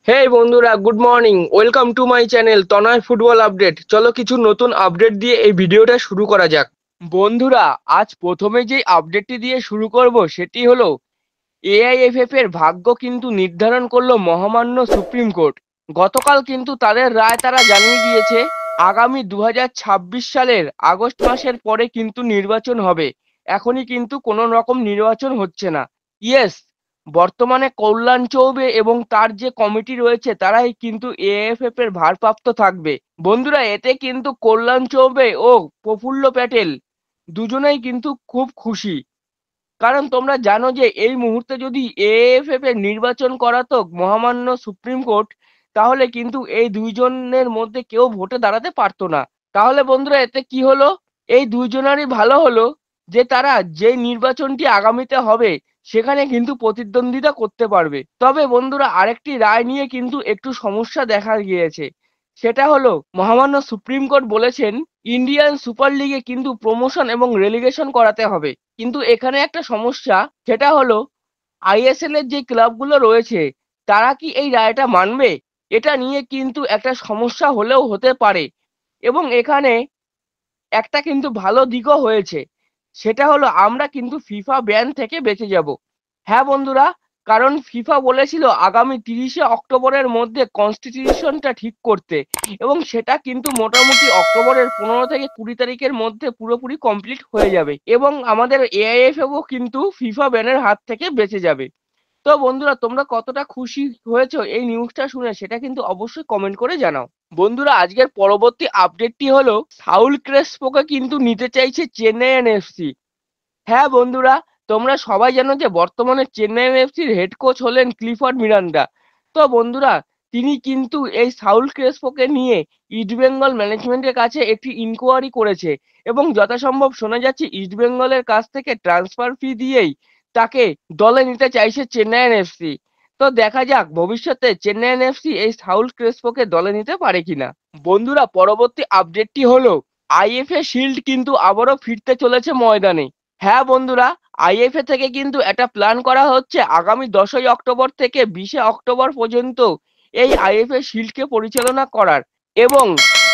হে বন্ধুরা, good morning. Welcome to my channel Tanay football update. চলো কিছু নতুন আপডেট দিয়ে এই ভিডিওটা শুরু করা যাক। বন্ধুরা, আজ প্রথমে যে আপডেটটি দিয়ে শুরু করব সেটি হলো এআইএফএফ এর ভাগ্য কিন্তু নির্ধারণ করলো মহামান্য সুপ্রিম কোর্ট। গতকাল কিন্তু তাদের রায় তারা জানিয়ে দিয়েছে আগামী 2026 সালের আগস্ট মাসের পরে কিন্তু নির্বাচন হবে। এখনই কিন্তু কোনো রকম নির্বাচন হচ্ছে না। ইয়েস, বর্তমানে কল্যাণ চৌবে এবং তার যে কমিটি রয়েছে তারাই কিন্তু এএফএফ এর ভারপ্রাপ্ত থাকবে। বন্ধুরা, এতে কিন্তু কল্যাণ চৌবে ও প্রফুল্ল প্যাটেল দুজনেই কিন্তু খুব খুশি। কারণ তোমরা জানো যে এই মুহূর্তে যদি এএফএফ এর নির্বাচন করাতো মহামান্য সুপ্রিম কোর্ট, তাহলে কিন্তু এই দুইজনের মধ্যে কেউ ভোটে দাঁড়াতে পারতো না। তাহলে বন্ধুরা, এতে কি হলো? এই দুইজনেরই ভালো হলো যে তারা যে নির্বাচনটি আগামীতে হবে সেখানে কিন্তু প্রতিদ্বন্দ্বিতা করতে পারবে। তবে বন্ধুরা, আরেকটি রায় নিয়ে কিন্তু একটু সমস্যা দেখা গিয়েছে। সেটা হলো মহামান্য সুপ্রিম কোর্ট বলেছেন ইন্ডিয়ান সুপার লিগে কিন্তু প্রমোশন এবং রেলিগেশন করাতে হবে। কিন্তু এখানে একটা সমস্যা, সেটা হলো আইএসএল এর যে ক্লাবগুলো রয়েছে তারা কি এই রায়টা মানবে? এটা নিয়ে কিন্তু একটা সমস্যা হলেও হতে পারে। এবং এখানে একটা কিন্তু ভালো দিকও হয়েছে, সেটা হলো আমরা কিন্তু ফিফা ব্যান থেকে বেঁচে যাব। হ্যাঁ বন্ধুরা, কারণ ফিফা বলেছিল আগামী 30শে অক্টোবরের মধ্যে কনস্টিটিউশনটা ঠিক করতে, এবং সেটা কিন্তু মোটামুটি অক্টোবরের 15 থেকে 20 তারিখের মধ্যে পুরোপুরি কমপ্লিট হয়ে যাবে, এবং আমাদের এআইএফএফও কিন্তু ফিফা ব্যানের হাত থেকে বেঁচে যাবে। তো বন্ধুরা, তোমরা কতটা খুশি হয়েছো এই নিউজটা শুনে সেটা কিন্তু অবশ্যই কমেন্ট করে জানাও। বন্ধুরা, আজকের পরবর্তী আপডেটটি হলো সাউল ক্রেসপোকে কিন্তু নিতে চাইছে চেন্নাইয়ান এফসি। হ্যাঁ বন্ধুরা, তোমরা সবাই জানো যে বর্তমানে চেন্নাইয়ান এফসির হেড কোচ হলেন ক্লিফার্ড মিরান্ডা। তো বন্ধুরা, তিনি কিন্তু এই সাউল ক্রেসপোকে নিয়ে ইস্টবেঙ্গল ম্যানেজমেন্টের কাছে একটি ইনকোয়ারি করেছে, এবং যথাসম্ভব শোনা যাচ্ছে ইস্টবেঙ্গলের কাছ থেকে ট্রান্সফার ফি দিয়েই তাকে দলে নিতে চাইছে চেন্নাইয়ান এফসি। তো দেখা যাক ভবিষ্যতে চেন্নাইয়ান এফসি এই সাউল ক্রেসপোকে দলে নিতে পারে কিনা। বন্ধুরা, পরবর্তী আপডেটটি হলো আইএফএ শিল্ড কিন্তু আবারও ফিরতে চলেছে ময়দানে। হ্যাঁ বন্ধুরা, আইএফএ থেকে কিন্তু একটা প্ল্যান করা হচ্ছে আগামী 10ই অক্টোবর থেকে 20শে অক্টোবর পর্যন্ত এই আইএফএ শিল্ডকে পরিচালনা করার, এবং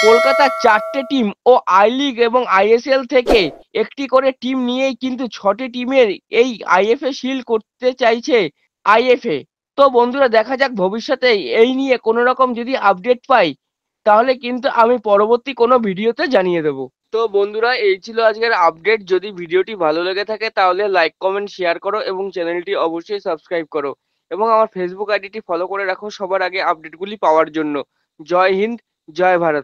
কলকাতার 4টে টিম ও আই লিগ এবং আইএসএল থেকে একটি করে টিম নিয়েই কিন্তু 6টি টিমের এই আইএফএ শিল্ড করতে চাইছে আইএফএ। তো বন্ধুরা, দেখা যাক ভবিষ্যতে এই নিয়ে কোনো রকম যদি আপডেট পাই তাহলে কিন্তু আমি পরবর্তী কোনো ভিডিওতে জানিয়ে দেবো। তো বন্ধুরা, এই ছিল আজকের আপডেট। যদি ভিডিওটি ভালো লেগে থাকে তাহলে লাইক কমেন্ট শেয়ার করো এবং চ্যানেলটি অবশ্যই সাবস্ক্রাইব করো, এবং আমার ফেসবুক আইডিটি ফলো করে রাখো সবার আগে আপডেটগুলি পাওয়ার জন্য। জয় হিন্দ, জয় ভারত।